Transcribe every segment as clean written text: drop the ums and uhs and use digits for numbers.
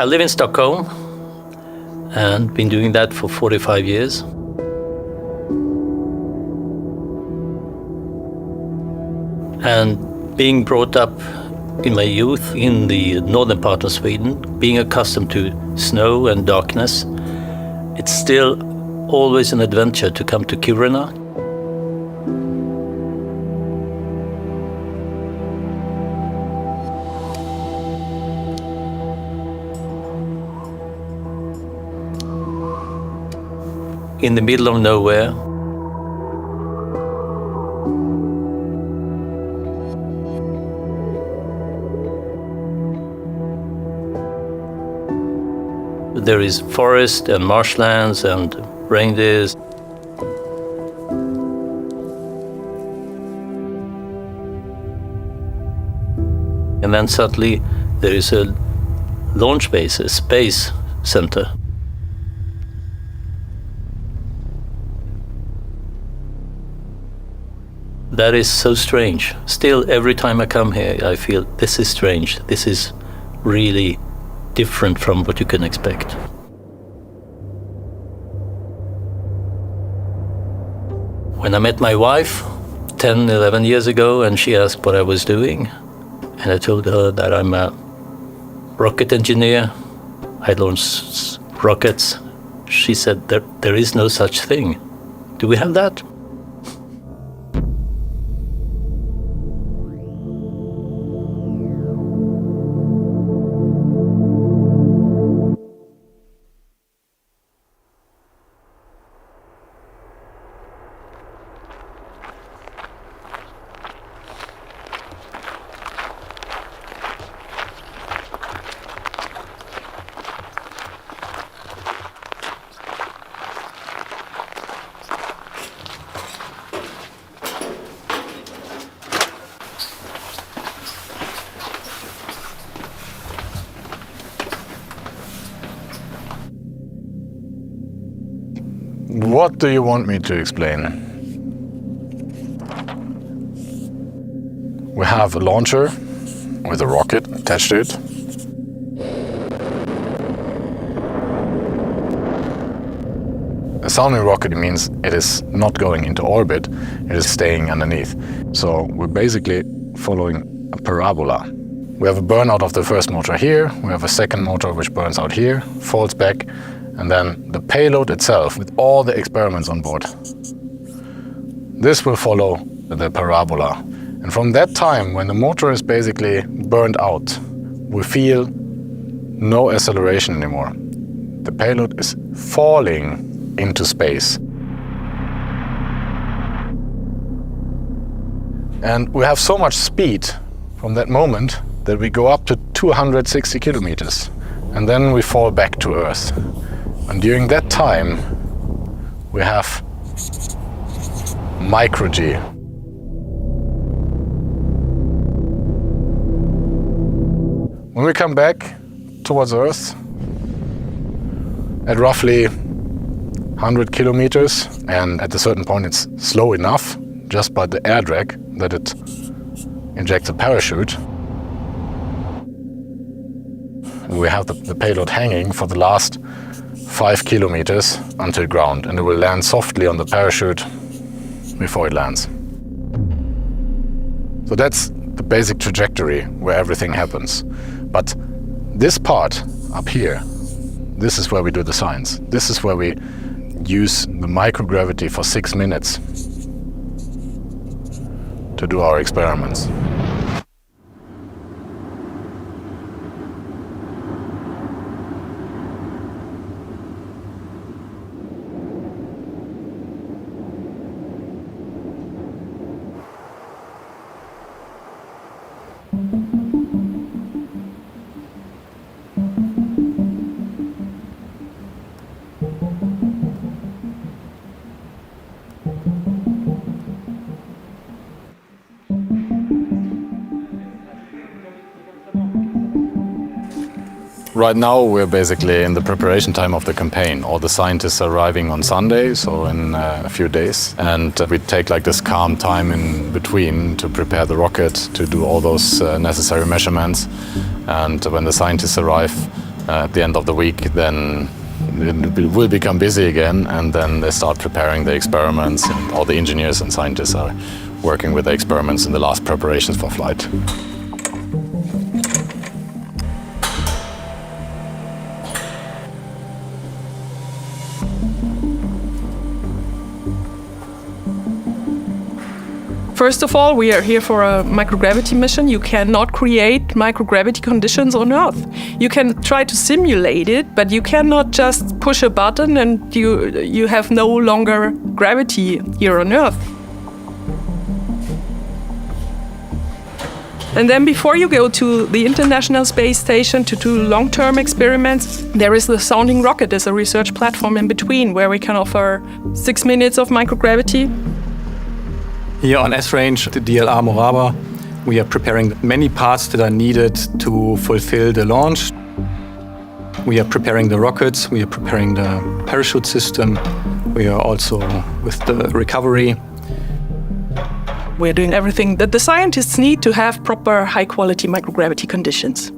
I live in Stockholm and been doing that for 45 years. And being brought up in my youth in the northern part of Sweden, being accustomed to snow and darkness, it's still always an adventure to come to Kiruna. In the middle of nowhere. There is forest and marshlands and reindeers. And then suddenly there is a launch base, a space center. That is so strange. Still, every time I come here, I feel this is strange. This is really different from what you can expect. When I met my wife 10, 11 years ago, and she asked what I was doing, and I told her that I'm a rocket engineer, I launch rockets, she said there is no such thing. Do we have that? What do you want me to explain? We have a launcher with a rocket attached to it. A sounding rocket means it is not going into orbit, it is staying underneath. So we're basically following a parabola. We have a burnout of the first motor here, we have a second motor which burns out here, falls back, and then the payload itself with all the experiments on board. This will follow the parabola. And from that time, when the motor is basically burned out, we feel no acceleration anymore. The payload is falling into space. And we have so much speed from that moment that we go up to 260 kilometers. And then we fall back to Earth. And during that time, we have micro-G. When we come back towards Earth, at roughly 100 kilometers, and at a certain point it's slow enough, just by the air drag, that it injects a parachute. We have the payload hanging for the last 5 kilometers until ground, and it will land softly on the parachute before it lands. So that's the basic trajectory where everything happens. But this part up here, this is where we do the science. This is where we use the microgravity for 6 minutes to do our experiments. Right now we're basically in the preparation time of the campaign. All the scientists are arriving on Sunday, so in a few days. And we take like this calm time in between to prepare the rocket, to do all those necessary measurements. And when the scientists arrive, At the end of the week, then it will become busy again, and then they start preparing the experiments, and all the engineers and scientists are working with the experiments in the last preparations for flight. First of all, we are here for a microgravity mission. You cannot create microgravity conditions on Earth. You can try to simulate it, but you cannot just push a button and you have no longer gravity here on Earth. And then before you go to the International Space Station to do long-term experiments, there is the sounding rocket as a research platform in between where we can offer 6 minutes of microgravity. Here on S-Range, the DLR Morava, we are preparing many parts that are needed to fulfill the launch. We are preparing the rockets, we are preparing the parachute system, we are also with the recovery. We're doing everything that the scientists need to have proper high-quality microgravity conditions.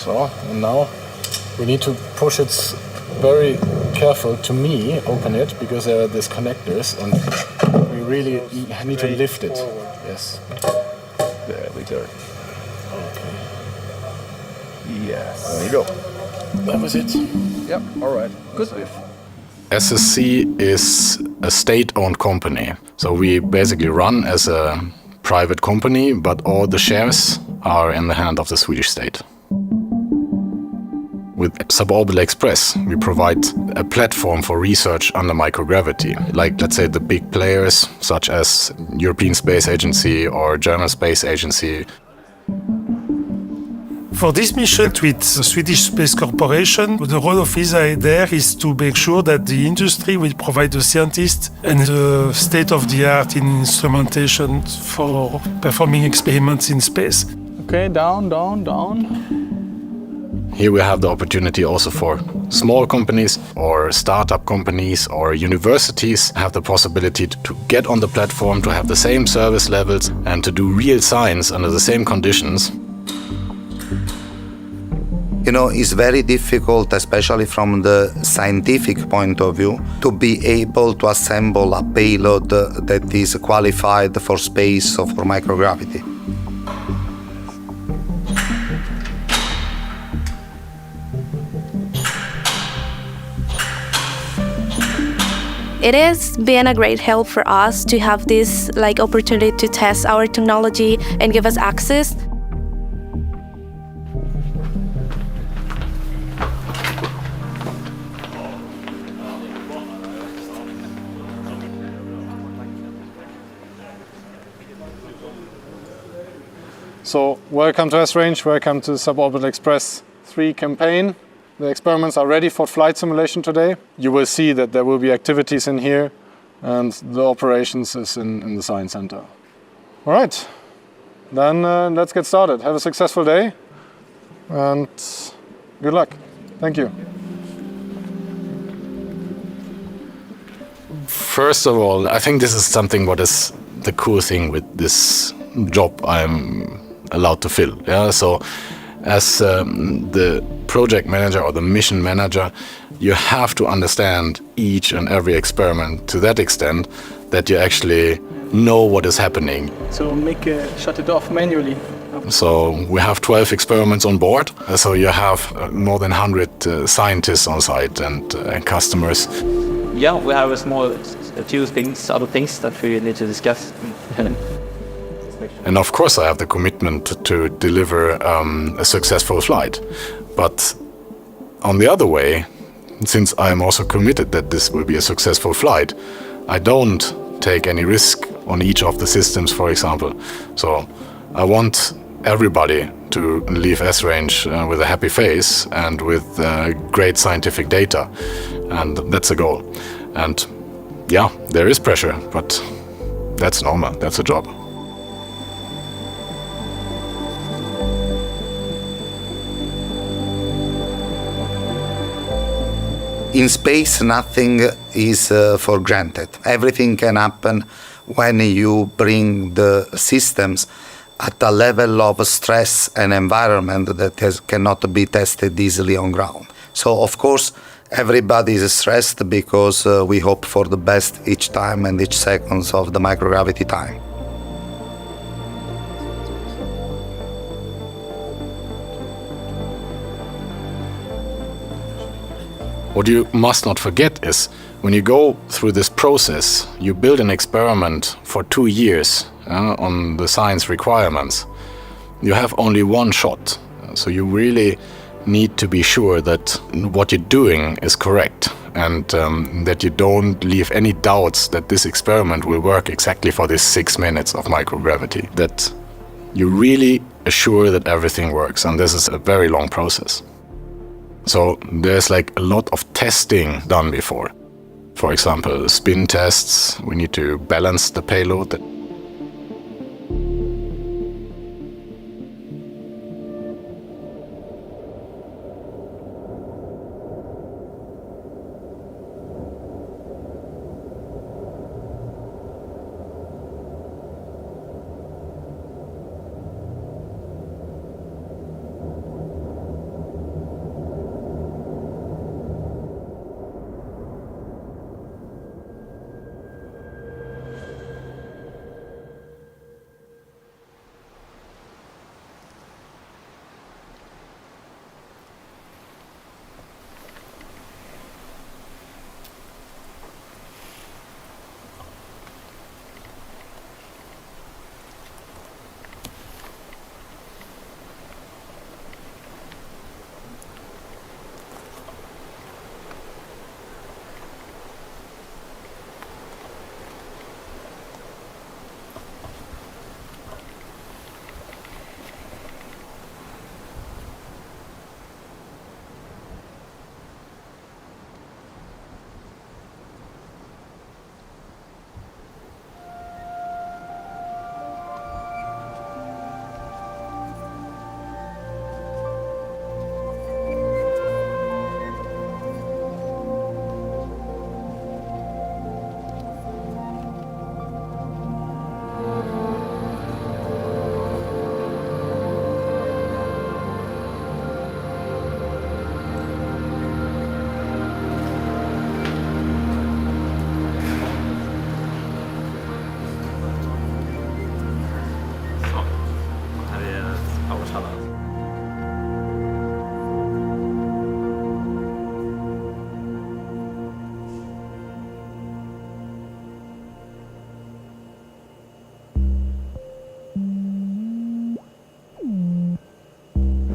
So, and now we need to push it very careful to me, open it, because there are these connectors, and we really need to lift it. Yes. There we go. Okay. Yes. There you go. That was it. Yep, all right. Good. SSC is a state-owned company. So we basically run as a private company, but all the shares are in the hand of the Swedish state. With Suborbital Express, we provide a platform for research under microgravity. Like, let's say, the big players, such as European Space Agency or German Space Agency. For this mission with the Swedish Space Corporation, the role of ESA there is to make sure that the industry will provide the scientists and the state-of-the-art in instrumentation for performing experiments in space. Okay, down, down, down. Here we have the opportunity also for small companies or startup companies or universities have the possibility to get on the platform, to have the same service levels and to do real science under the same conditions. You know, it's very difficult, especially from the scientific point of view, to be able to assemble a payload that is qualified for space or for microgravity. It has been a great help for us to have this opportunity to test our technology and give us access. So, welcome to S-Range, welcome to the Suborbital Express 3 campaign. The experiments are ready for flight simulation today. You will see that there will be activities in here and the operations is in the Science Center. All right, then let's get started. Have a successful day and good luck. Thank you. First of all, I think this is something what is the cool thing with this job I'm allowed to fill. Yeah, so as the project manager or the mission manager, you have to understand each and every experiment to that extent that you actually know what is happening. So shut it off manually. So we have 12 experiments on board. So you have more than 100 scientists on site and customers. Yeah, we have a few other things that we need to discuss. And of course I have the commitment to deliver a successful flight. But on the other way, since I'm also committed that this will be a successful flight, I don't take any risk on each of the systems, for example. So I want everybody to leave S-Range with a happy face and with great scientific data. And that's a goal. And yeah, there is pressure, but that's normal, that's a job. In space, nothing is for granted. Everything can happen when you bring the systems at a level of stress and environment that cannot be tested easily on ground. So, of course, everybody is stressed because we hope for the best each time and each seconds of the microgravity time. What you must not forget is, when you go through this process, you build an experiment for 2 years on the science requirements. You have only one shot, so you really need to be sure that what you're doing is correct and that you don't leave any doubts that this experiment will work exactly for this 6 minutes of microgravity, that you really assure that everything works, and this is a very long process. So there's like a lot of testing done before. For example, spin tests, we need to balance the payload.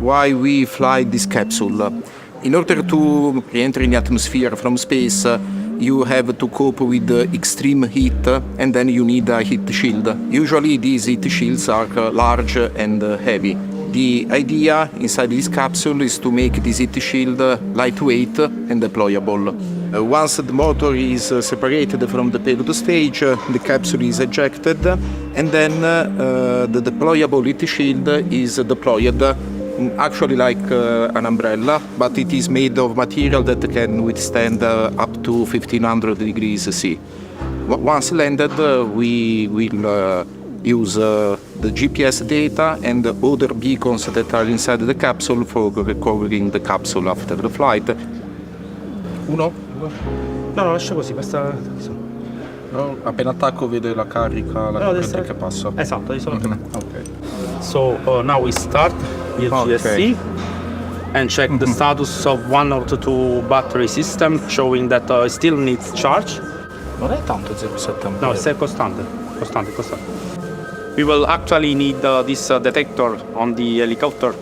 Why we fly this capsule? In order to re-enter in the atmosphere from space, you have to cope with extreme heat, and then you need a heat shield. Usually these heat shields are large and heavy. The idea inside this capsule is to make this heat shield lightweight and deployable. Once the motor is separated from the payload stage, the capsule is ejected, and then the deployable heat shield is deployed, actually like an umbrella, but it is made of material that can withstand up to 1500 degrees C. Once landed, we will use the GPS data and other beacons that are inside the capsule for recovering the capsule after the flight. Uno? No, lascia così, basta. No, appena attacco vede la carica, che passa. Esatto, di solo Okay. So now we start with GSC and check the status of one of the two battery system, showing that it still needs charge. Non è tanto 0,7 No, it's costante. We will actually need this detector on the helicopter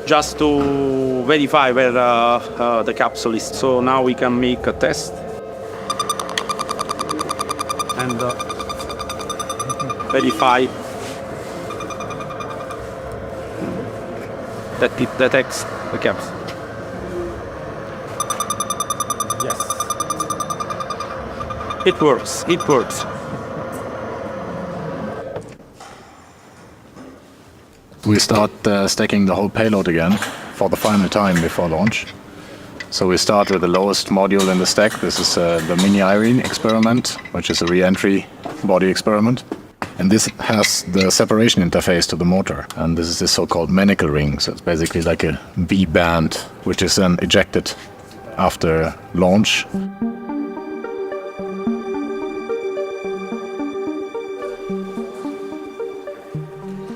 just to verify where the capsule is. So now we can make a test and verify that it detects the capsule. Yes. It works. We start stacking the whole payload again for the final time before launch. So we start with the lowest module in the stack. This is the Mini Irene experiment, which is a re-entry body experiment. And this has the separation interface to the motor. And this is the so-called manacle ring. So it's basically like a V-band, which is then ejected after launch.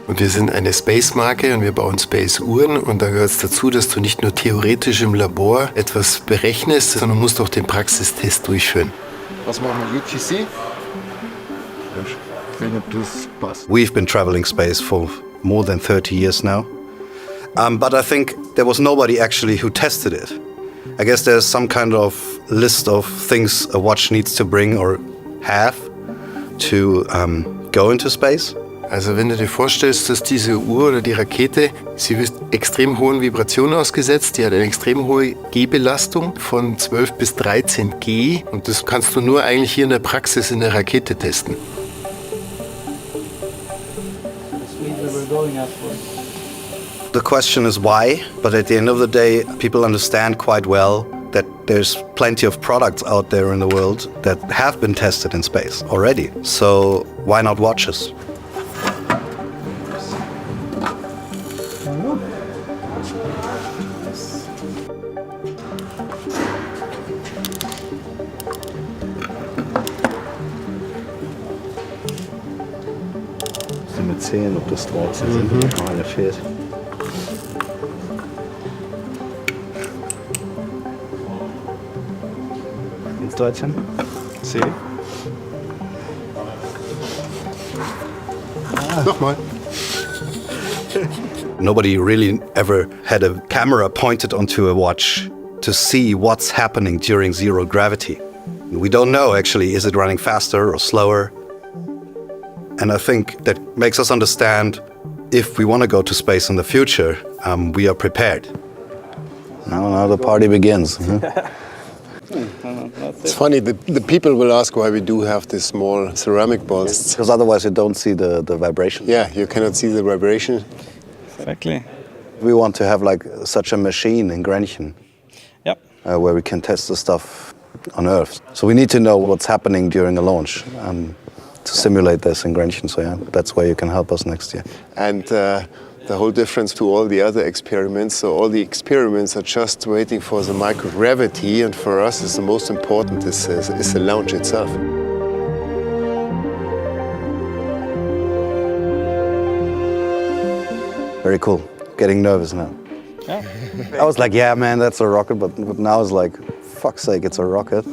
Und wir sind eine Space-Marke und wir bauen Space-Uhren. Und da gehört es dazu, dass du nicht nur theoretisch im Labor etwas berechnest, sondern musst auch den Praxistest durchführen. Was machen wir UTC? We've been traveling space for more than 30 years now. But I think there was nobody actually who tested it. I guess there's some kind of list of things a watch needs to bring or have to go into space. Also wenn du dir vorstellst, dass diese Uhr oder die Rakete, sie wird extrem hohen Vibrationen ausgesetzt, die hat eine extrem hohe G-Belastung von 12 bis 13 G und das kannst du nur eigentlich hier in der Praxis in der Rakete testen. The question is why, but at the end of the day, people understand quite well that there's plenty of products out there in the world that have been tested in space already. So why not watches? Mit 10, ob das 13 sind, noch eine fehlt. Ins 13? C. Nochmal. Nobody really ever had a camera pointed onto a watch to see what's happening during zero gravity. We don't know actually, is it running faster or slower? And I think that makes us understand if we want to go to space in the future, we are prepared. Now the party begins. It's funny, the people will ask why we do have these small ceramic balls. Because otherwise you don't see the vibration. Yeah, you cannot see the vibration. Exactly. We want to have like such a machine in Grenchen. Yep. Where we can test the stuff on Earth. So we need to know what's happening during a launch. To simulate this in Grenchen, so yeah, that's where you can help us next year. And the whole difference to all the other experiments, so all the experiments are just waiting for the microgravity, and for us is the most important is the launch itself. Very cool. Getting nervous now. Yeah. I was like, yeah, man, that's a rocket, but now it's like, fuck's sake, it's a rocket.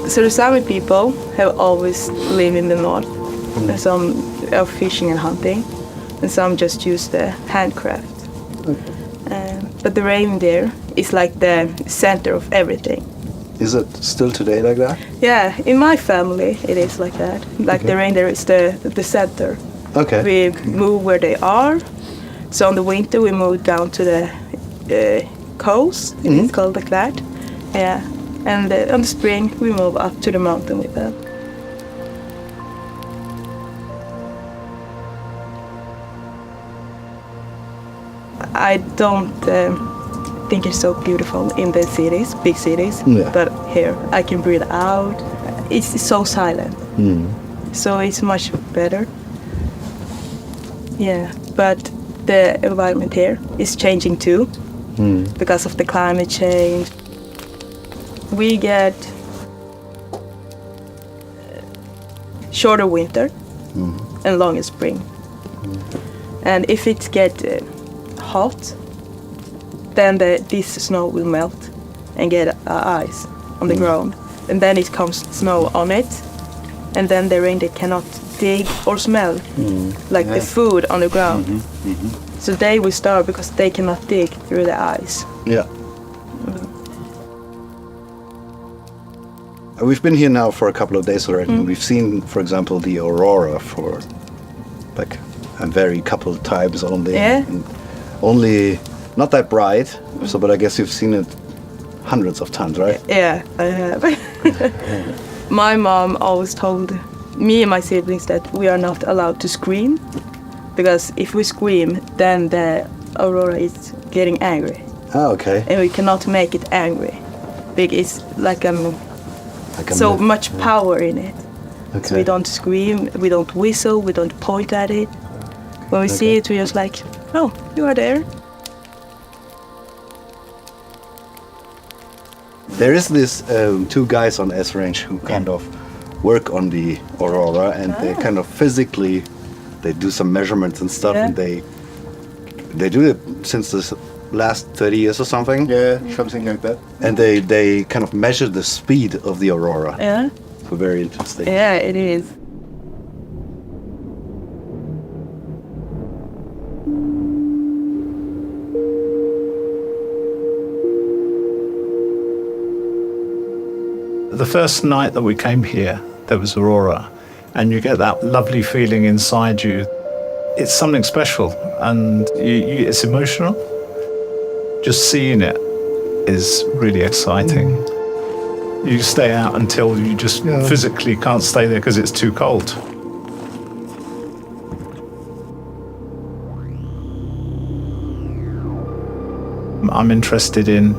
So the Sami people have always lived in the north. And some are fishing and hunting, and some just use the handcraft. But the reindeer is like the center of everything. Is it still today like that? Yeah, in my family it is like that. Like the reindeer is the center. Okay. We move where they are. So in the winter we move down to the coast. It's called like that. Yeah. And in the spring we move up to the mountain with them. I don't think it's so beautiful in the cities, big cities. Yeah. But here, I can breathe out. It's so silent. So it's much better. Yeah, but the environment here is changing too because of the climate change. We get shorter winter and longer spring. And if it gets hot, then this snow will melt and get ice on the ground. And then it comes snow on it. And then the reindeer cannot dig or smell the food on the ground. So they will starve because they cannot dig through the ice. Yeah. We've been here now for a couple of days already. We've seen, for example, the aurora for like a very couple of times only. Yeah. Only not that bright, but I guess you've seen it hundreds of times, right? Yeah, I have. My mom always told me and my siblings that we are not allowed to scream because if we scream, then the aurora is getting angry. Oh, okay. And we cannot make it angry. It's like so much power in it. Okay. So we don't scream, we don't whistle, we don't point at it. When we see it, we're just like, oh, you are there. There is this two guys on S-Range who kind of work on the aurora, and they kind of physically, they do some measurements and stuff, and they do it since the last 30 years or something. Yeah, something like that. And they kind of measure the speed of the aurora. Yeah. So very interesting. Yeah, it is. The first night that we came here, there was aurora, and you get that lovely feeling inside you. It's something special, and it's emotional. Just seeing it is really exciting. You stay out until you just physically can't stay there because it's too cold. I'm interested in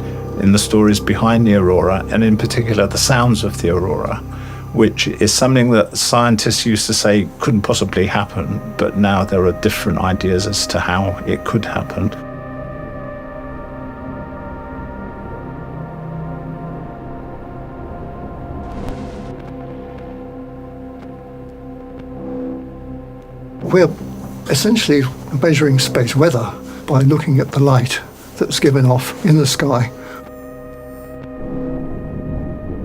the stories behind the aurora, and in particular the sounds of the aurora, which is something that scientists used to say couldn't possibly happen, but now there are different ideas as to how it could happen. We're essentially measuring space weather by looking at the light that's given off in the sky.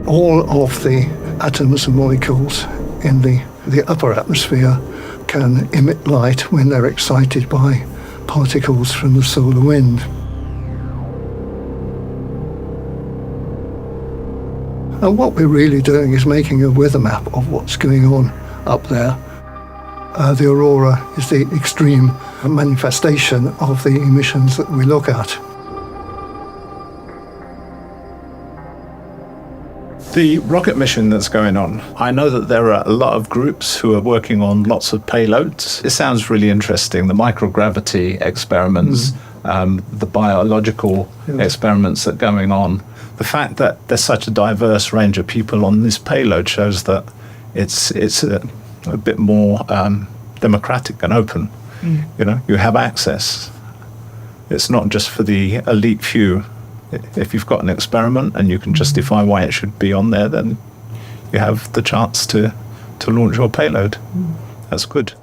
All of the atoms and molecules in the upper atmosphere can emit light when they're excited by particles from the solar wind. And what we're really doing is making a weather map of what's going on up there. The aurora is the extreme manifestation of the emissions that we look at. The rocket mission that's going on, I know that there are a lot of groups who are working on lots of payloads. It sounds really interesting, the microgravity experiments, the biological experiments that are going on. The fact that there's such a diverse range of people on this payload shows that it's a bit more democratic and open. You know, you have access. It's not just for the elite few. If you've got an experiment and you can justify why it should be on there, then you have the chance to launch your payload. That's good.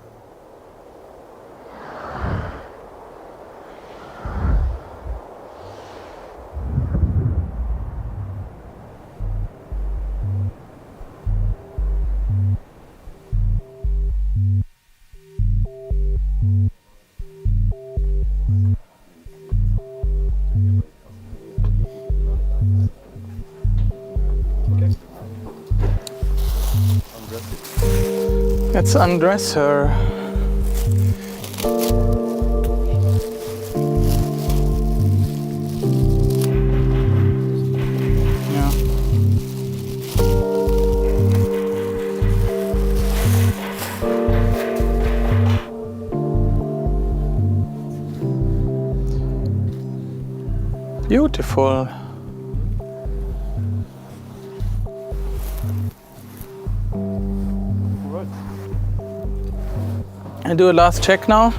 Let's undress her. Yeah. beautiful. I do a last check now.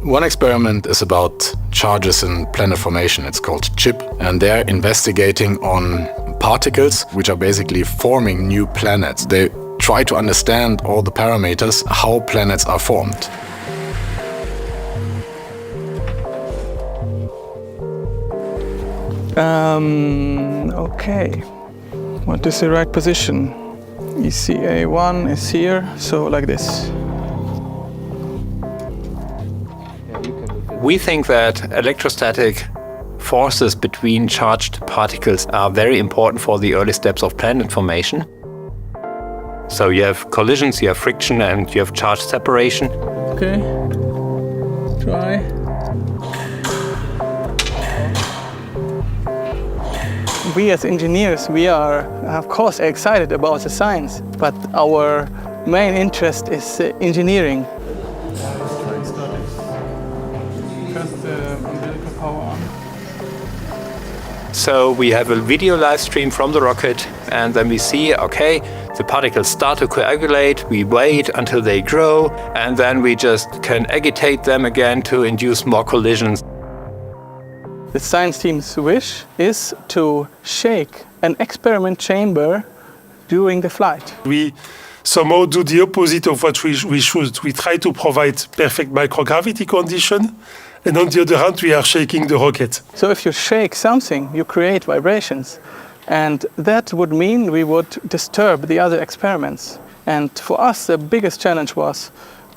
One experiment is about charges in planet formation. It's called CHIP, and they're investigating on particles which are basically forming new planets. They try to understand all the parameters how planets are formed. Okay. What is the right position? ECA1 is here, so like this. We think that electrostatic forces between charged particles are very important for the early steps of planet formation. So you have collisions, you have friction, and you have charge separation. Okay. Try. We as engineers, we are, of course, excited about the science, but our main interest is engineering. So we have a video live stream from the rocket, and then we see, okay, the particles start to coagulate, we wait until they grow, and then we just can agitate them again to induce more collisions. The science team's wish is to shake an experiment chamber during the flight. We somehow do the opposite of what we should. We try to provide perfect microgravity condition, and on the other hand, we are shaking the rocket. So if you shake something, you create vibrations. And that would mean we would disturb the other experiments. And for us, the biggest challenge was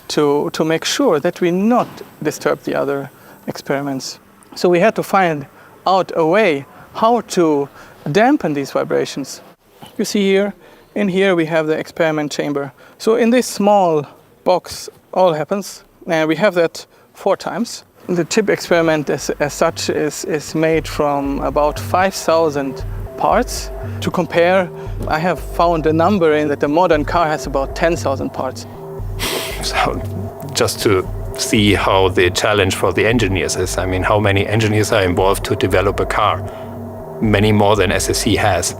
to make sure that we not disturb the other experiments. So we had to find out a way how to dampen these vibrations. You see here, in here we have the experiment chamber. So in this small box all happens, and we have that 4 times. The CHIP experiment as such is made from about 5,000 parts. To compare, I have found a number in that the modern car has about 10,000 parts. So just to see how the challenge for the engineers is. I mean, how many engineers are involved to develop a car? Many more than SSC has.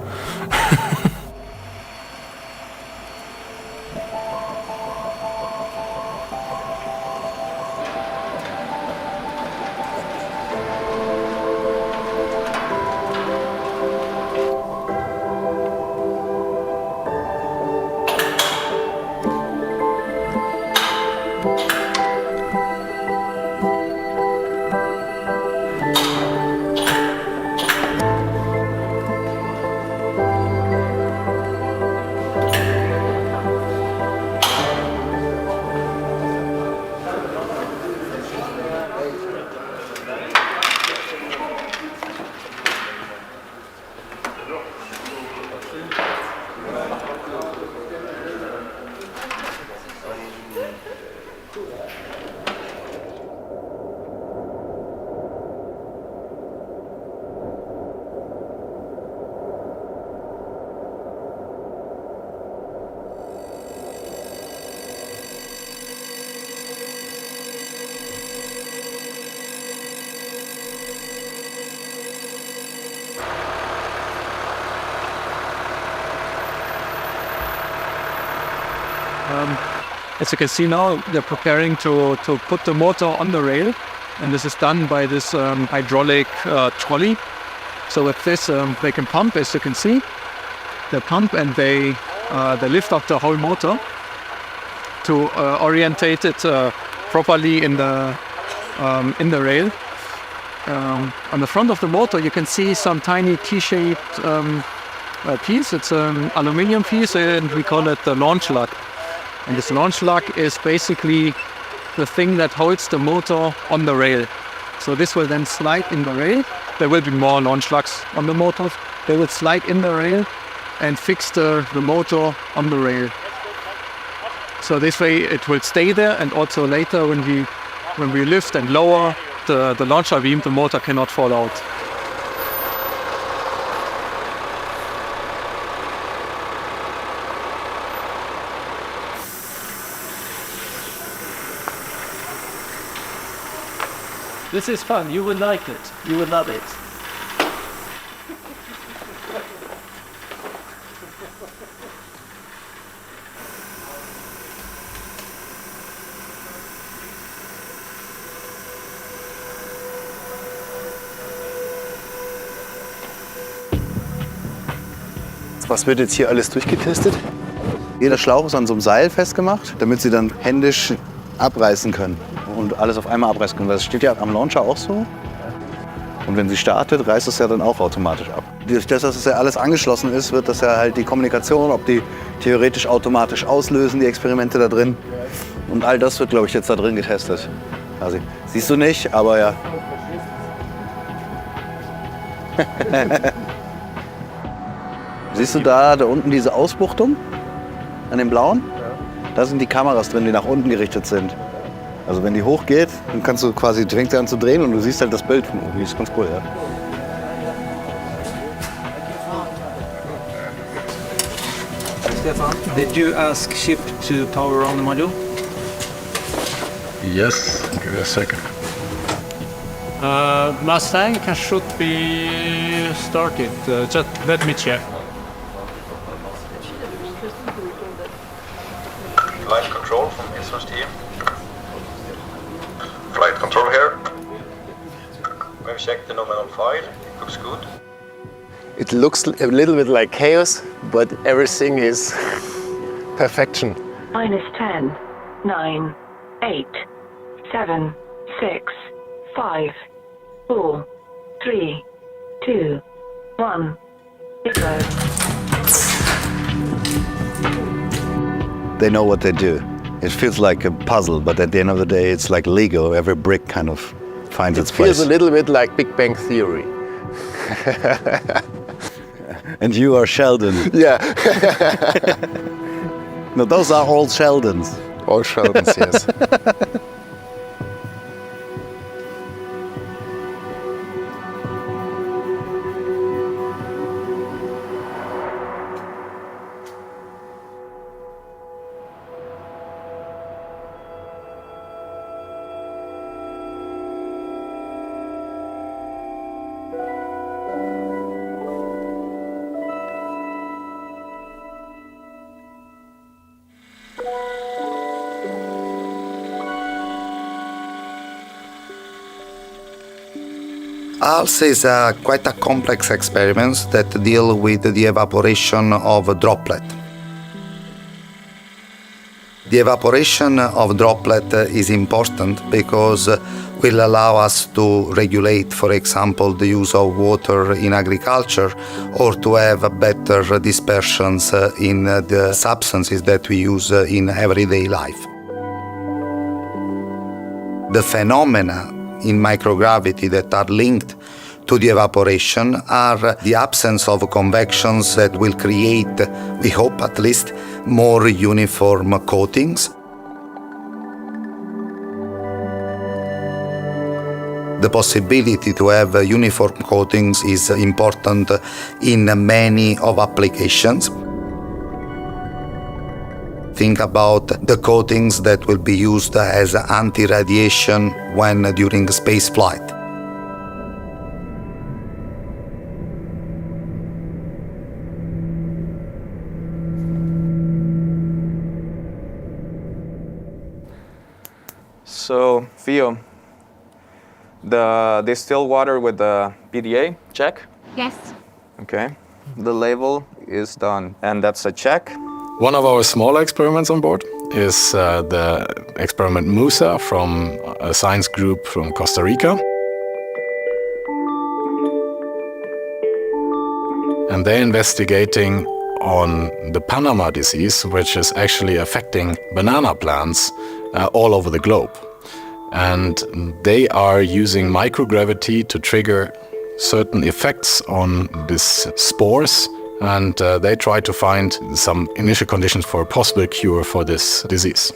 As you can see now, they're preparing to put the motor on the rail, and this is done by this hydraulic trolley. So with this, they can pump, as you can see. They pump and they lift up the whole motor to orientate it properly in the rail. On the front of the motor, you can see some tiny T-shaped piece. It's an aluminium piece, and we call it the launch lug. And this launch lug is basically the thing that holds the motor on the rail. So this will then slide in the rail. There will be more launch lugs on the motors. They will slide in the rail and fix the motor on the rail. So this way it will stay there, and also later when we lift and lower the launcher beam, the motor cannot fall out. This is fun. You will like it. You will love it. Was wird jetzt hier alles durchgetestet? Jeder Schlauch ist an so einem Seil festgemacht, damit sie dann händisch abreißen können und alles auf einmal abreißen können. Das steht ja am Launcher auch so. Und wenn sie startet, reißt es ja dann auch automatisch ab. Durch das, dass es ja alles angeschlossen ist, wird das ja halt die Kommunikation, ob die theoretisch automatisch auslösen, die Experimente da drin. Und all das wird, glaube ich, jetzt da drin getestet. Also, siehst du nicht, aber ja. Siehst du da unten diese Ausbuchtung an dem blauen? Da sind die Kameras drin, die nach unten gerichtet sind. Also wenn die hochgeht, dann kannst du quasi, fängt sie an zu drehen und du siehst halt das Bild von oben. Das ist ganz cool, ja. Stefan, did you ask ship to power on the module? Yes, give it a second. Mustang should be started. Just let me check. Flight control from Esro's team. Flight control here. We've checked the nominal file. It looks good. It looks a little bit like chaos, but everything is perfection. -10, 9, 8, 7, 6, 5, 4, 3, 2, 1, 0. They know what they do. It feels like a puzzle, but at the end of the day, it's like Lego. Every brick kind of finds its place. It feels a little bit like Big Bang Theory. And you are Sheldon. Yeah. No, those are all Sheldons. All Sheldons, yes. ALS is quite a complex experiment that deal with the evaporation of a droplet. The evaporation of droplet is important because will allow us to regulate, for example, the use of water in agriculture or to have better dispersions in the substances that we use in everyday life. The phenomena in microgravity that are linked to the evaporation are the absence of convections that will create, we hope at least, more uniform coatings. The possibility to have uniform coatings is important in many of applications. Think about the coatings that will be used as anti-radiation when during space flight. So, Theo, the distilled water with the PDA, check? Yes. Okay. The label is done, and that's a check. One of our smaller experiments on board is the experiment Musa from a science group from Costa Rica. And they're investigating on the Panama disease, which is actually affecting banana plants all over the globe. And they are using microgravity to trigger certain effects on these spores, and they try to find some initial conditions for a possible cure for this disease.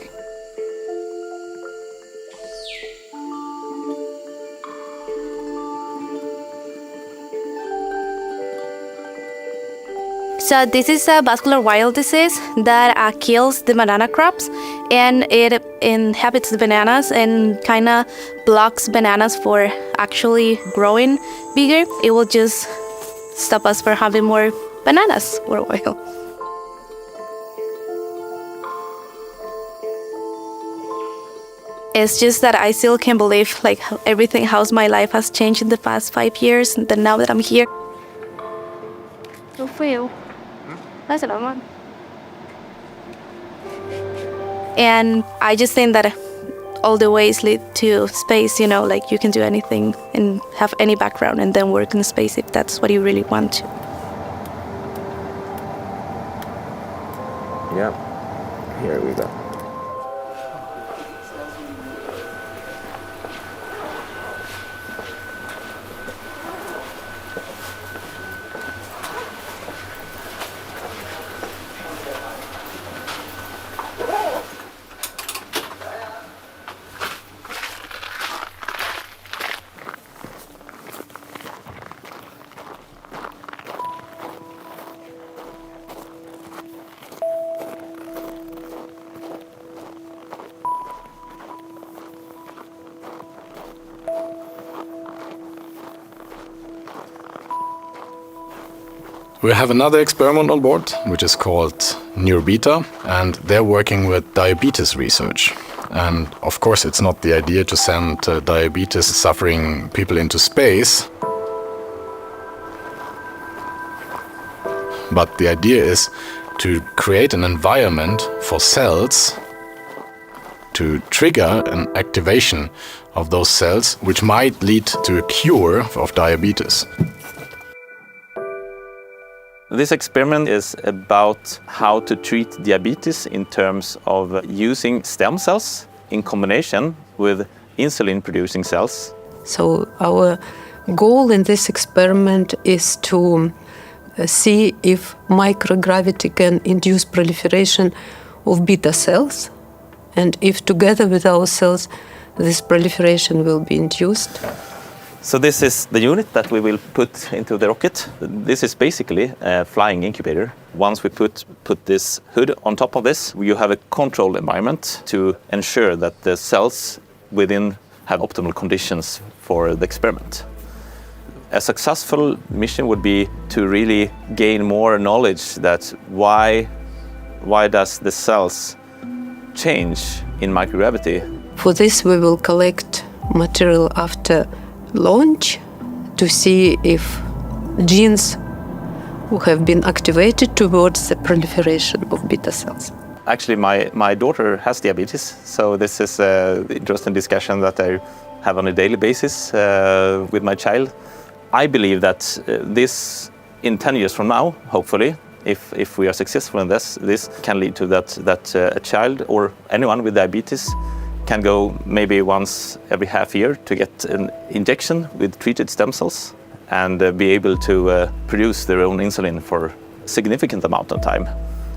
So this is a vascular wild disease that kills the banana crops, and it inhabits the bananas and kind of blocks bananas for actually growing bigger. It will just stop us from having more bananas for a while. It's just that I still can't believe like everything, how my life has changed in the past 5 years, and then now that I'm here. And I just think that all the ways lead to space, you know, like you can do anything and have any background and then work in space if that's what you really want to. Yeah, here we go. We have another experiment on board, which is called NeuroBeta, and they're working with diabetes research. And of course, it's not the idea to send diabetes-suffering people into space, but the idea is to create an environment for cells to trigger an activation of those cells, which might lead to a cure of diabetes. This experiment is about how to treat diabetes in terms of using stem cells in combination with insulin-producing cells. So our goal in this experiment is to see if microgravity can induce proliferation of beta cells, and if together with our cells this proliferation will be induced. So this is the unit that we will put into the rocket. This is basically a flying incubator. Once we put this hood on top of this, you have a controlled environment to ensure that the cells within have optimal conditions for the experiment. A successful mission would be to really gain more knowledge that why does the cells change in microgravity. For this we will collect material after launch to see if genes have been activated towards the proliferation of beta cells. Actually, my daughter has diabetes, so this is an interesting discussion that I have on a daily basis with my child. I believe that this, in 10 years from now, hopefully, if we are successful in this can lead to that a child or anyone with diabetes can go maybe once every half year to get an injection with treated stem cells and be able to produce their own insulin for a significant amount of time.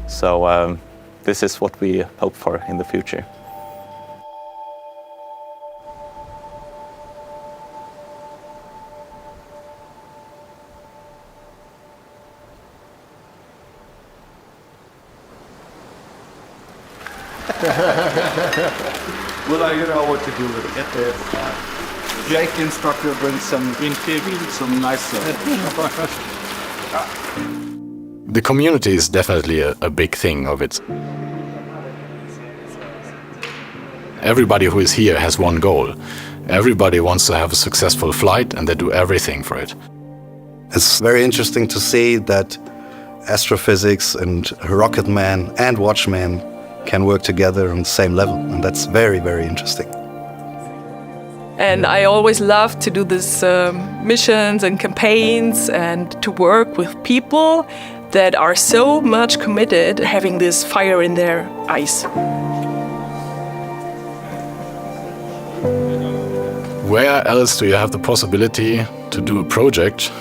So this is what we hope for in the future. Well, you know what to do with it. Jake, the instructor, brings some green tea, some nice stuff. The community is definitely a big thing of it. Everybody who is here has one goal. Everybody wants to have a successful flight, and they do everything for it. It's very interesting to see that astrophysics and rocketman and watchman can work together on the same level, and that's very, very interesting. And I always love to do these missions and campaigns and to work with people that are so much committed, having this fire in their eyes. Where else do you have the possibility to do a project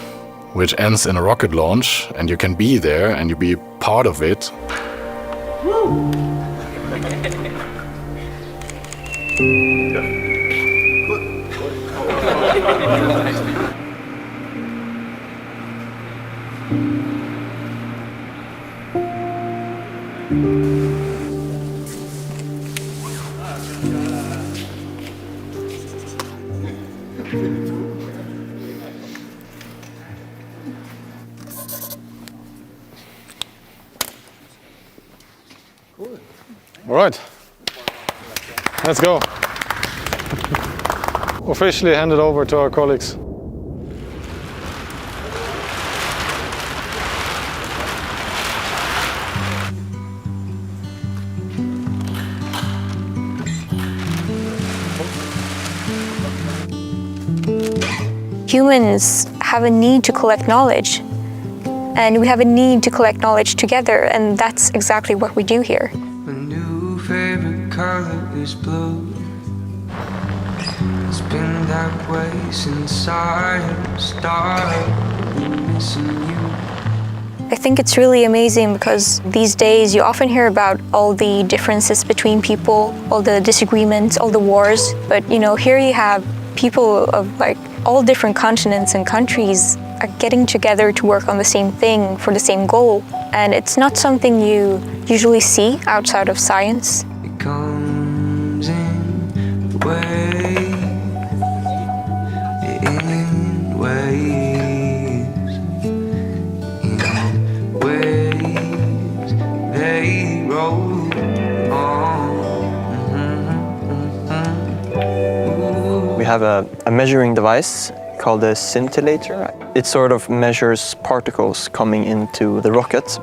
which ends in a rocket launch, and you can be there and you be part of it? All right, let's go. Officially hand it over to our colleagues. Humans have a need to collect knowledge, and we have a need to collect knowledge together, and that's exactly what we do here. My new favorite color is blue. It's been that way since I started missing you. I think it's really amazing because these days you often hear about all the differences between people, all the disagreements, all the wars, but here you have people of all different continents and countries are getting together to work on the same thing for the same goal. And it's not something you usually see outside of science. It comes in waves, in waves, they roll on. We have a measuring device called a scintillator. It sort of measures particles coming into the rocket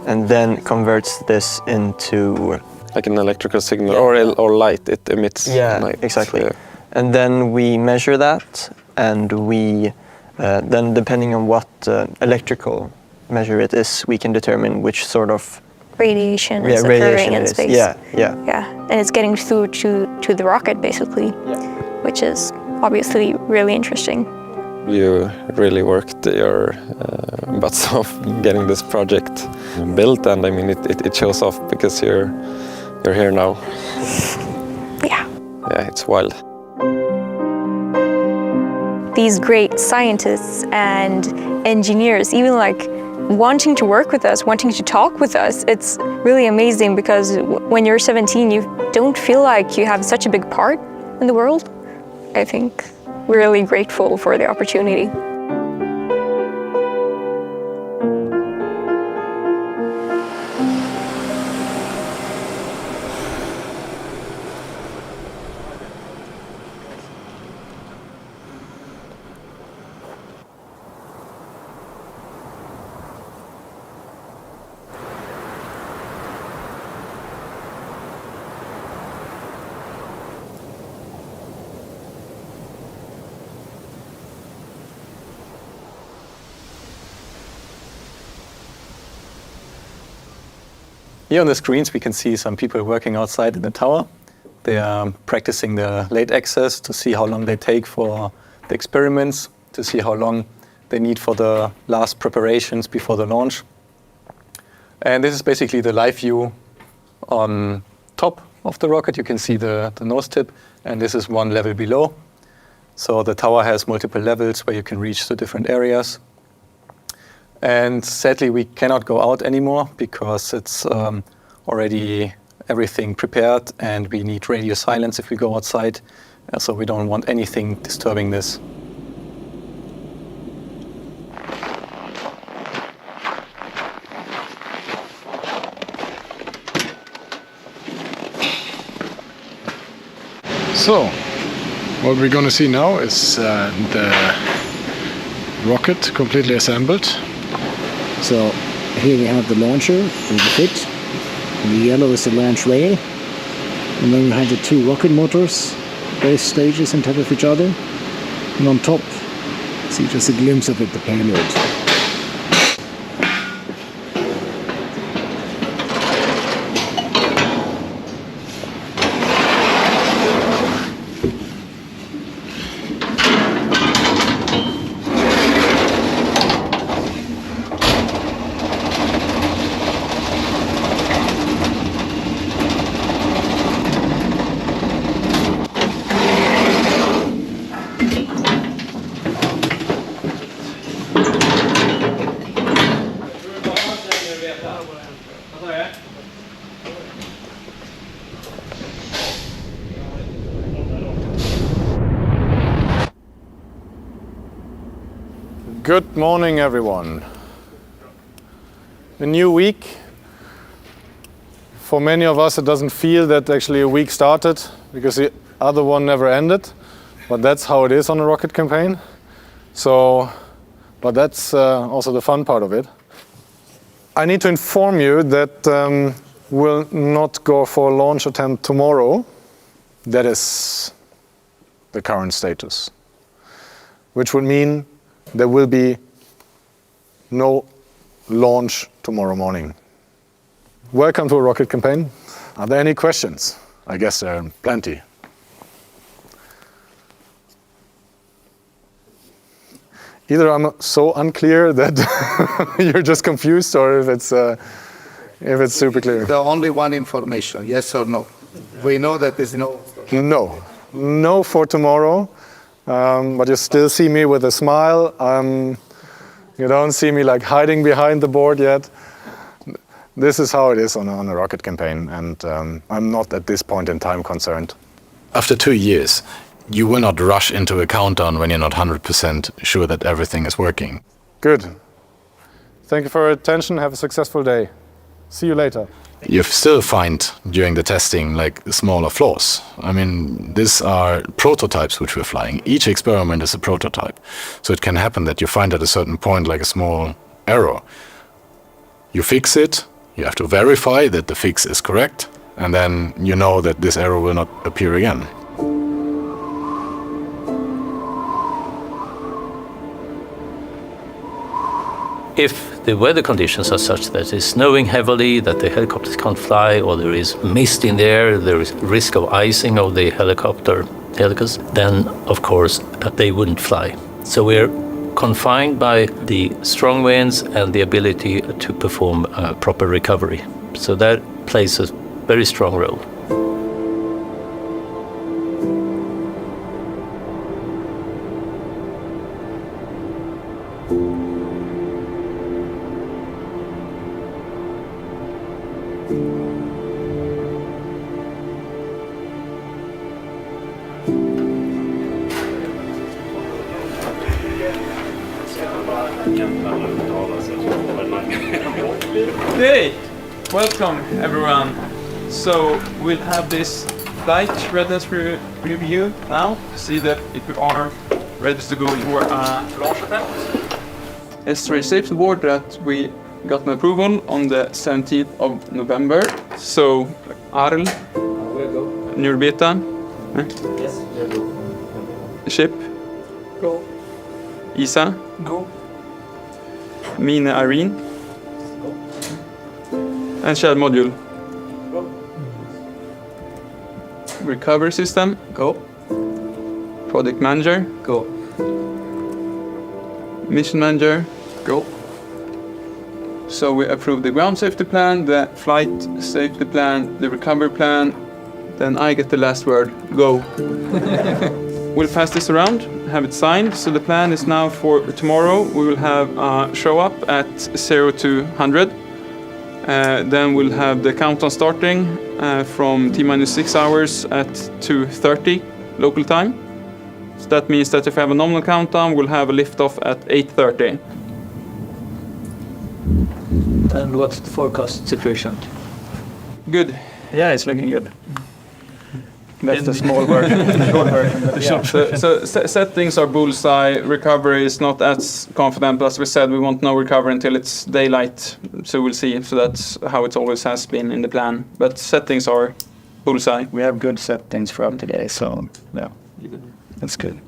and then converts this into like an electrical signal or light. It emits light. Exactly. Yeah. And then we measure that, and we then, depending on what electrical measure it is, we can determine which sort of radiation is occurring in space. Yeah. And it's getting through to the rocket basically, which is obviously really interesting. You really worked your butts off getting this project built, and I mean it shows off because you're here now. Yeah, it's wild. These great scientists and engineers, even wanting to work with us, wanting to talk with us, it's really amazing because when you're 17, you don't feel like you have such a big part in the world. I think we're really grateful for the opportunity. Here on the screens we can see some people working outside in the tower. They are practicing the late access to see how long they take for the experiments, to see how long they need for the last preparations before the launch. And this is basically the live view on top of the rocket. You can see the nose tip, and this is one level below. So the tower has multiple levels where you can reach the different areas. And sadly, we cannot go out anymore because it's already everything prepared, and we need radio silence if we go outside. So we don't want anything disturbing this. So, what we're going to see now is the rocket completely assembled. So here we have the launcher with the fit, and the yellow is the launch rail, and then we have the two rocket motors, both stages on top of each other, and on top, see just a glimpse of it, the payload. Good morning, everyone. A new week. For many of us, it doesn't feel that actually a week started because the other one never ended. But that's how it is on a rocket campaign. But that's also the fun part of it. I need to inform you that we'll not go for a launch attempt tomorrow. That is the current status. Which would mean there will be no launch tomorrow morning. Welcome to a rocket campaign. Are there any questions? I guess there are plenty. Either I'm so unclear that you're just confused, or if it's super clear. The only one information, yes or no? We know that there's no. No for tomorrow. But you still see me with a smile. You don't see me like hiding behind the board yet. This is how it is on a rocket campaign, and I'm not at this point in time concerned. After 2 years, you will not rush into a countdown when you're not 100% sure that everything is working. Good. Thank you for your attention. Have a successful day. See you later. You still find during the testing like smaller flaws. I mean, these are prototypes which we're flying. Each experiment is a prototype. So it can happen that you find at a certain point like a small error. You fix it, you have to verify that the fix is correct, and then you know that this error will not appear again. If the weather conditions are such that it's snowing heavily, that the helicopters can't fly, or there is mist in the air, there is risk of icing of the helicopters, then of course they wouldn't fly. So we're confined by the strong winds and the ability to perform proper recovery. So that plays a very strong role. Great! Welcome everyone. So we'll have this flight readiness review now. See that if we are ready to go for a launch attempt. S3 safety board that we got an approval on the 17th of November. So Arl, Nurbeta, Yes, go. Ship, Go. Isa, Go. Mina Irene, and shell module. Go. Recovery system, go. Project manager, go. Mission manager, go. So we approve the ground safety plan, the flight safety plan, the recovery plan. Then I get the last word, go. We'll pass this around, have it signed. So the plan is now for tomorrow. We will have a show up at 0 to 100. Then we'll have the countdown starting from T-minus 6 hours at 2:30 local time. So that means that if we have a nominal countdown, we'll have a liftoff at 8:30. And what's the forecast situation? Good. Yeah, it's looking good. That's the small version. So settings are bullseye. Recovery is not as confident. As we said, we won't know recovery until it's daylight. So we'll see. So that's how it always has been in the plan. But settings are bullseye. We have good settings for today, so yeah, that's good.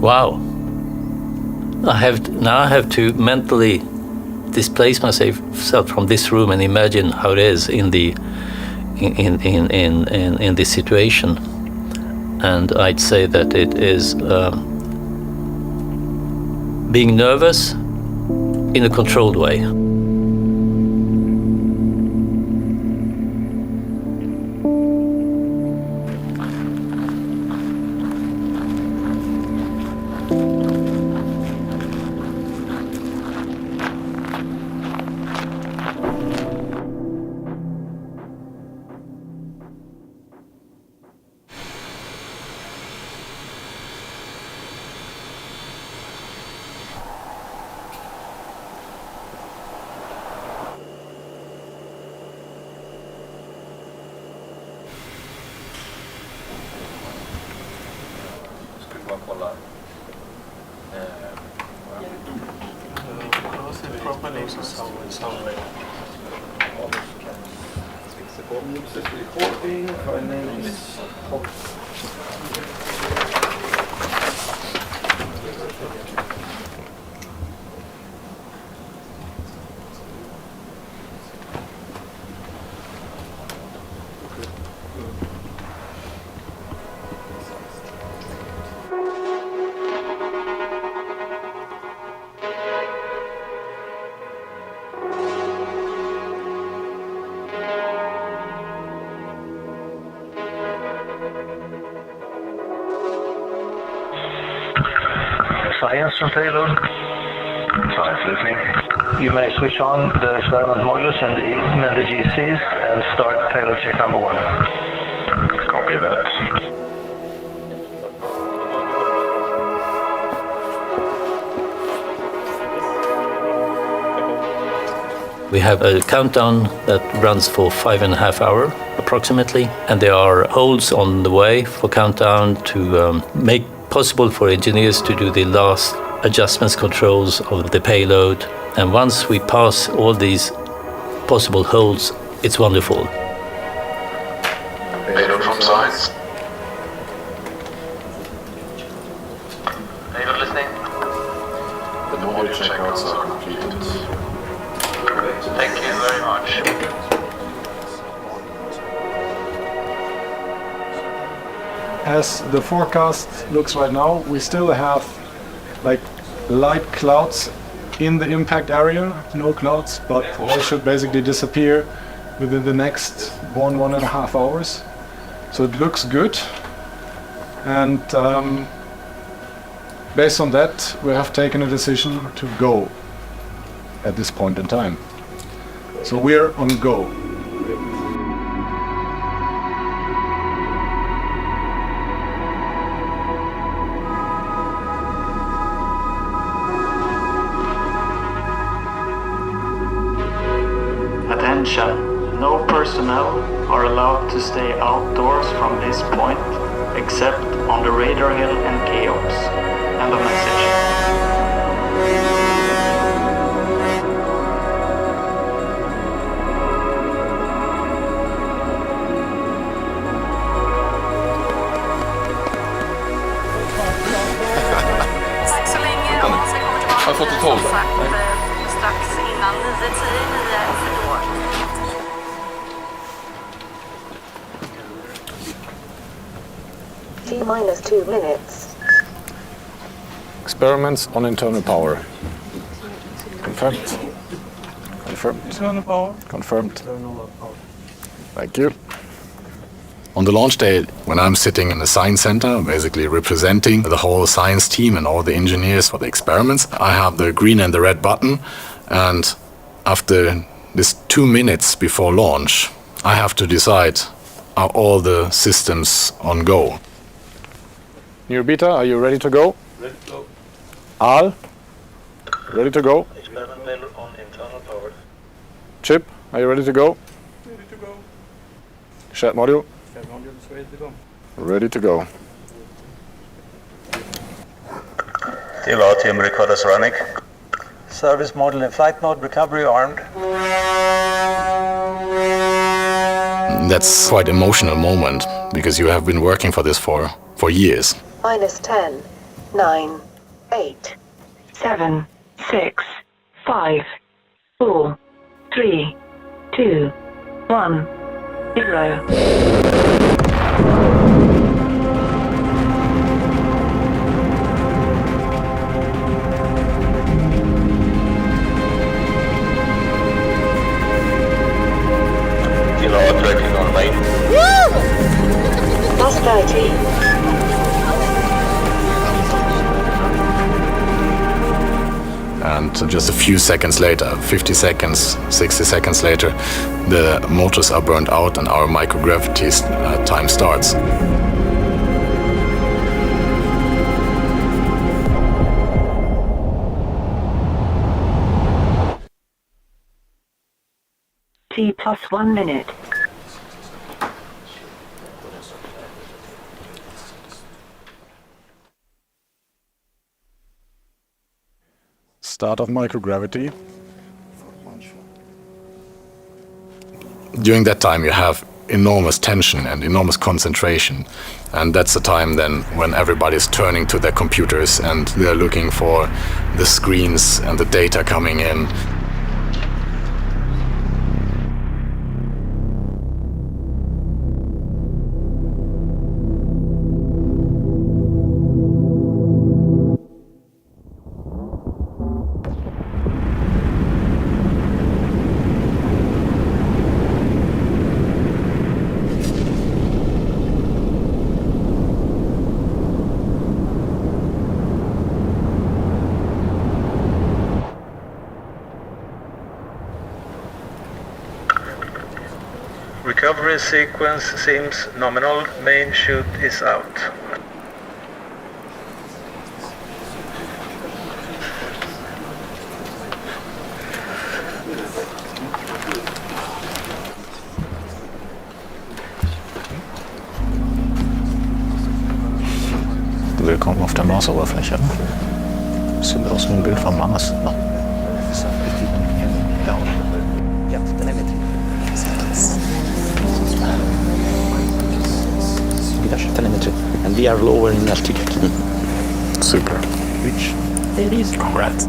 Wow. I have to mentally displace myself from this room and imagine how it is in this situation. And I'd say that it is being nervous, in a controlled way. Science from payload. Science listening. You may switch on the experiment modules and the GCs and start payload check number 1. Copy that. We have a countdown that runs for 5.5 hours approximately, and there are holds on the way for countdown to make possible for engineers to do the last adjustments controls of the payload. And once we pass all these possible holds, it's wonderful. Payload from science. Payload listening. The module checkouts are completed. Thank you very much. As the forecast looks right now, we still have like light clouds in the impact area, no clouds, but they should basically disappear within the next 1.5 hours. So it looks good. And based on that, we have taken a decision to go at this point in time. So we're on go. Attention, no personnel are allowed to stay outdoors from this point except on the radar hill and chaos. End of message. Tack så länge. Hans, vi kommer tillbaka. Har jag fått ett håll? Strax innan 9:10 för då. T-minus 2 minutes. Experiments on internal power. Confirmed. Confirmed. Internal power. Confirmed. Thank you. On the launch day, when I'm sitting in the science center, basically representing the whole science team and all the engineers for the experiments, I have the green and the red button, and after this 2 minutes before launch, I have to decide, are all the systems on go? Beta, are you ready to go? Ready to go. Al, ready to go? Experiment payload on internal power. Chip, are you ready to go? Ready to go. Chat module? Chat module is ready to go. Ready to go. TLR team recorders running. Service module in flight mode, recovery armed. That's quite an emotional moment, because you have been working for this for years. Minus 10, 9, 8, 7, 6, 5, 4, 3, 2, 1, 0. So just a few seconds later, 50 seconds, 60 seconds later, the motors are burned out and our microgravity time starts. T plus 1 minute. Start of microgravity. During that time you have enormous tension and enormous concentration, and that's the time then when everybody's turning to their computers and they're looking for the screens and the data coming in. Recovery sequence seems nominal. Main chute is out. Willkommen auf der Marsoberfläche. Sieht aus wie ein Bild vom Mars. Telemetry, and we are lower in altitude. Super. Which there is. Congrats.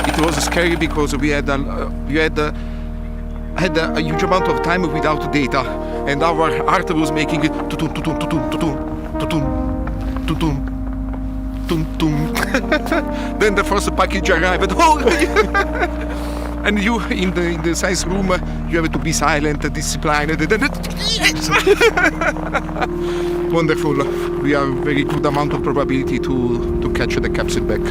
It was scary because we had a huge amount of time without data, and our heart was making it tutum tutum tutum tutum tutum tutum tum tum. Then the first package arrived. Oh! And you in the science room, you have to be silent, disciplined. Yes! Wonderful. We have a very good amount of probability to catch the capsule back.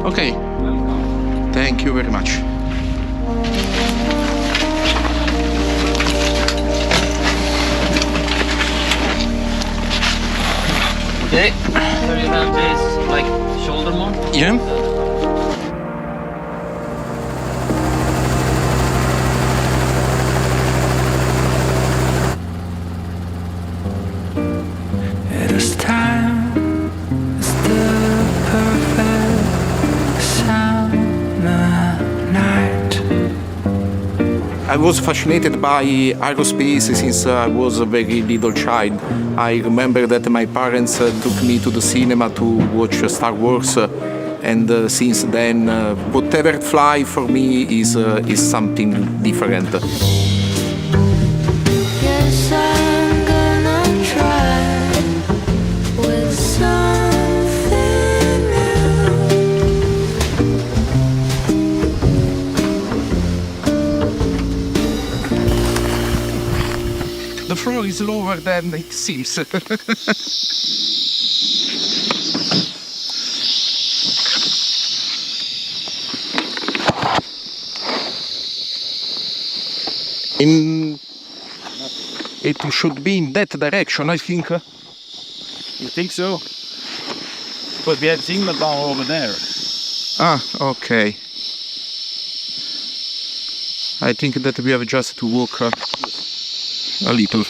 Okay. Thank you very much. Okay, so you have this like shoulder mount? Yeah. It is time, it's the perfect summer night. I was fascinated by aerospace since I was a very little child. I remember that my parents took me to the cinema to watch Star Wars, and since then, whatever fly for me is something different. Yes, I'm gonna try with some sure is lower than it seems. It should be in that direction, I think. You think so? But we had signal down over there. Ah, okay. I think that we have just to walk a little.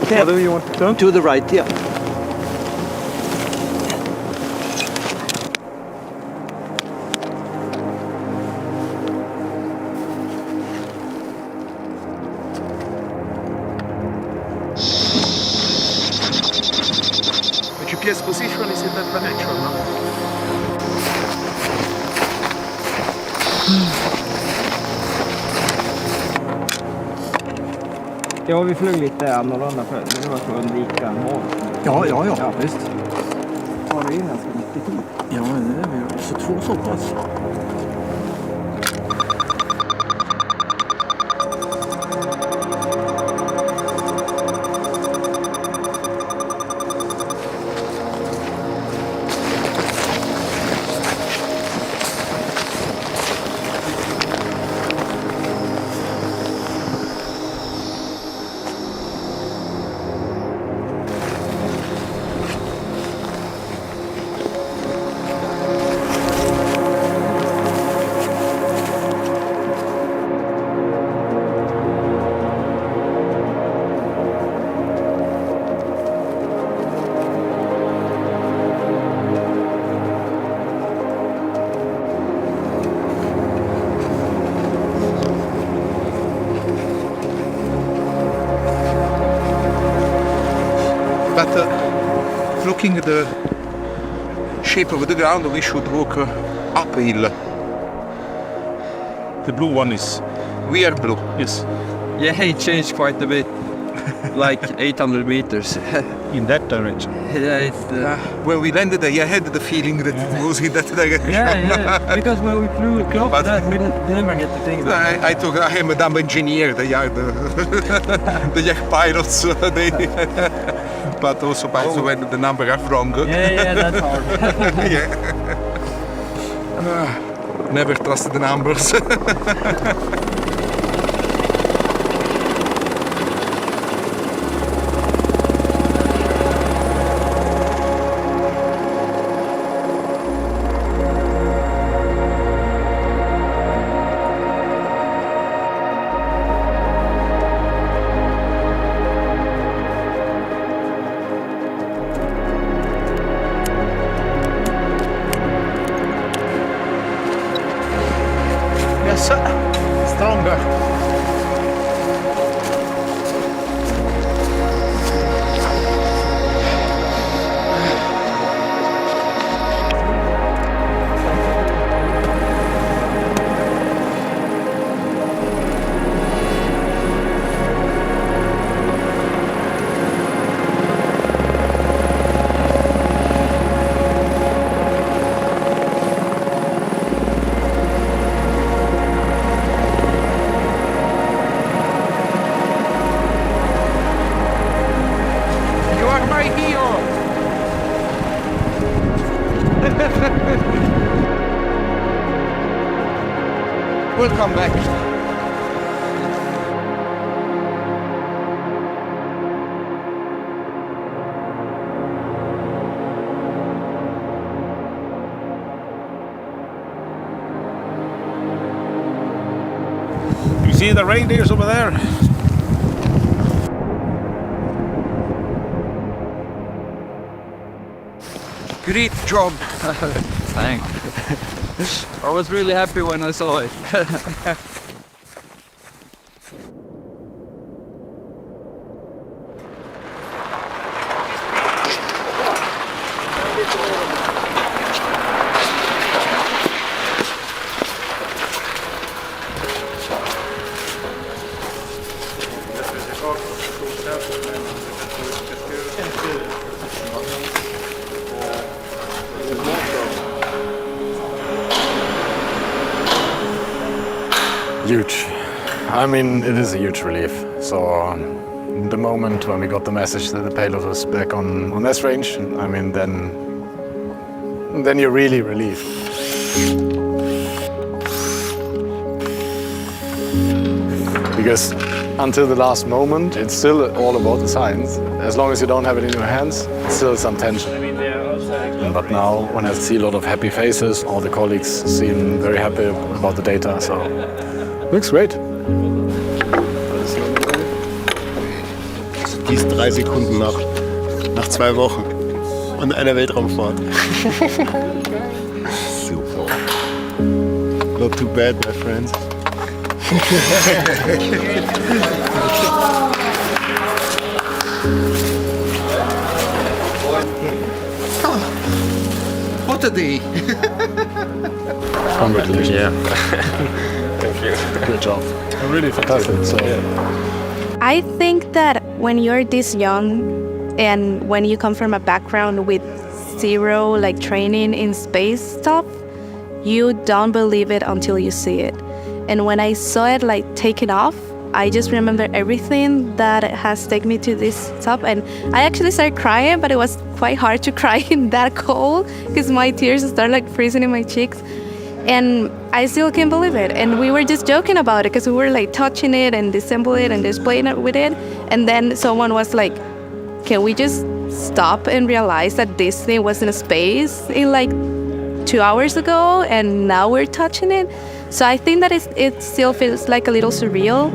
What do you want to turn? To the right, yeah. The GPS position is in that direction, no? Ja, vi flög lite annorlunda för det var för att undvika moln. Ja, visst. Tar det in ganska mycket tid? Ja, det är vi. Så två så pass. But looking at the shape of the ground, we should walk uphill. The blue one is... We are blue. Yes. Yeah, it changed quite a bit. Like 800 meters. In that direction. Yeah, it's... When we landed, I had the feeling that it was in that direction. Yeah, because when we flew close to that, we didn't get to think about it. I am a dumb engineer, they are the pilots. But also when the numbers are wrong. Yeah, that's hard. Never trust the numbers. Stronger. We'll come back. You see the reindeers over there? Great job. Thanks. I was really happy when I saw it. Huge. I mean, it is a huge relief. So the moment when we got the message that the payload was back on S-range, I mean, then you're really relieved. Because until the last moment, it's still all about the science. As long as you don't have it in your hands, it's still some tension. But now, when I see a lot of happy faces, all the colleagues seem very happy about the data, so looks great. Dies 3 Sekunden nach 2 Wochen und einer Weltraumfahrt. Super. Not too bad, my friends. What a day! Congratulations. Yeah. Thank you. Good job. Really fantastic. So. I think that when you're this young and when you come from a background with zero like training in space stuff, you don't believe it until you see it. And when I saw it like taking off, I just remember everything that has taken me to this top, and I actually started crying, but it was quite hard to cry in that cold because my tears started like freezing in my cheeks. And I still can't believe it. And we were just joking about it because we were like touching it and disassembling it and displaying it with it. And then someone was like, can we just stop and realize that this thing was in space in like 2 hours ago and now we're touching it? So I think that it still feels like a little surreal.